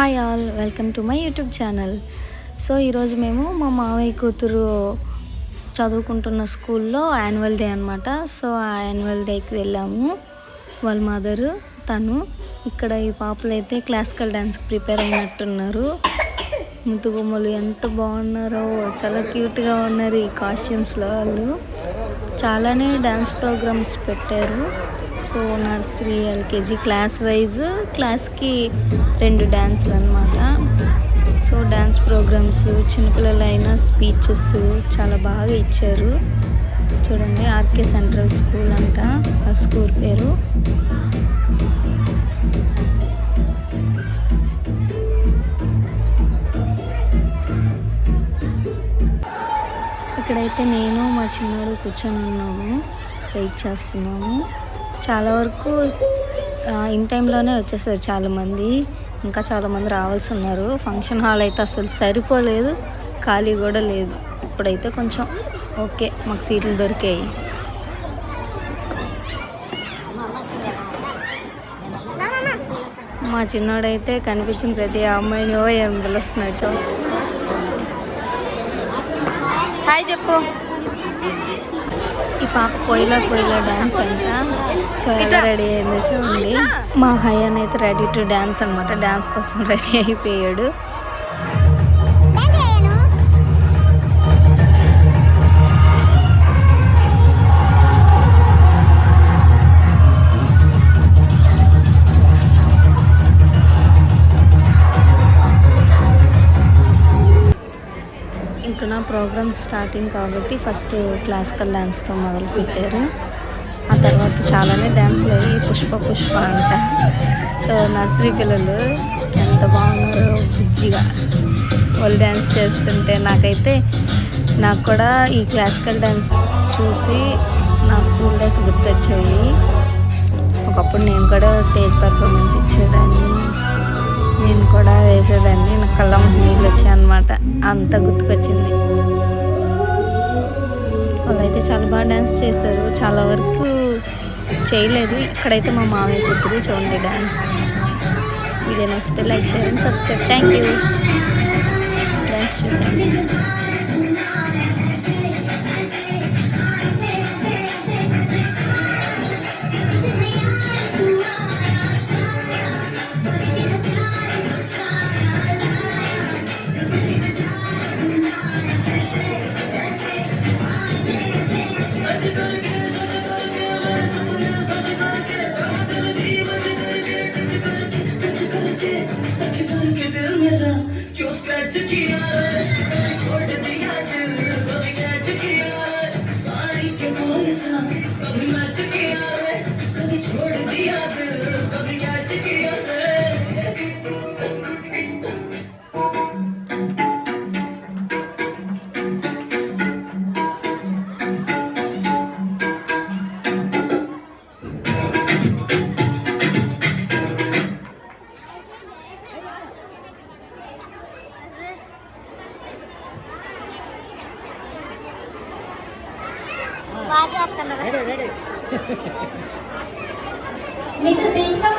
Hi all, welcome to my YouTube channel. So ఈరోజు మేము మా మావయ్య కూతురు చదువుకుంటున్న స్కూల్లో యాన్యువల్ డే అనమాట. సో ఆ యాన్యువల్ డేకి వెళ్ళాము. వాళ్ళ మదరు తను ఇక్కడ ఈ పాపలు అయితే క్లాసికల్ డ్యాన్స్కి ప్రిపేర్ అయినట్టున్నారు. ముద్దుగుమ్మలు ఎంత బాగున్నారో, చాలా క్యూట్గా ఉన్నారు ఈ కాస్ట్యూమ్స్లో. వాళ్ళు చాలానే డ్యాన్స్ ప్రోగ్రామ్స్ పెట్టారు. So nursery, LKG class wise క్లాస్కి 2 డ్యాన్స్లు అనమాట. సో డ్యాన్స్ ప్రోగ్రామ్స్, చిన్నపిల్లలైన స్పీచెస్ చాలా బాగా ఇచ్చారు. చూడండి, ఆర్కే సెంట్రల్ స్కూల్ అంట ఆ స్కూల్ పేరు. ఇక్కడైతే నేను మా చిన్నాడు కూర్చొని ఉన్నాము, వెయిట్ చేస్తున్నాము. చాలా వరకు ఇన్ టైంలోనే వచ్చేసారు చాలామంది. ఇంకా చాలామంది రావాల్సి ఉన్నారు. ఫంక్షన్ హాల్ అయితే అసలు సరిపోలేదు, ఖాళీ కూడా లేదు. ఇప్పుడైతే కొంచెం ఓకే, మాకు సీట్లు దొరికాయి. మా చిన్నోడైతే కనిపించిన ప్రతి అమ్మాయిని ఓ ఏం పిలుస్తున్నాడు. హాయ్ చెప్పు. ఈ పాప కోయిలా డ్యాన్స్ అంట. సో ఎలా రెడీ అయిందో చూడండి. మా హయాన్ అయితే రెడీ టు డ్యాన్స్ అనమాట. డ్యాన్స్ కోసం రెడీ అయిపోయాడు. ఇంకా నా ప్రోగ్రామ్ స్టార్టింగ్ కాబట్టి ఫస్ట్ క్లాసికల్ డ్యాన్స్తో మొదలు పెట్టారు. ఆ తర్వాత చాలానే డ్యాన్స్లు అయ్యి పుష్ప అంట. సో నర్సరీ పిల్లలు ఎంత బాగున్నారో బుజ్జిగా వాళ్ళు డ్యాన్స్ చేస్తుంటే నాకు కూడా ఈ క్లాసికల్ డ్యాన్స్ చూసి నా స్కూల్ డేస్ గుర్తొచ్చాయి. ఒకప్పుడు నేను కూడా స్టేజ్ పర్ఫార్మెన్స్ ఇచ్చేదాన్ని, నేను కూడా వేసేదాన్ని. నాకు కళ్ళ నీళ్ళు వచ్చాయి అనమాట, అంత గుర్తుకొచ్చింది. వాళ్ళైతే చాలా బాగా డ్యాన్స్ చేశారు. చాలా వరకు చేయలేదు. ఇక్కడైతే మా మామయ్య కూతురు చూడండి డ్యాన్స్. వీడియో నచ్చితే like, share and subscribe. Thank you. Dance చూసాను. Mrs. Dinka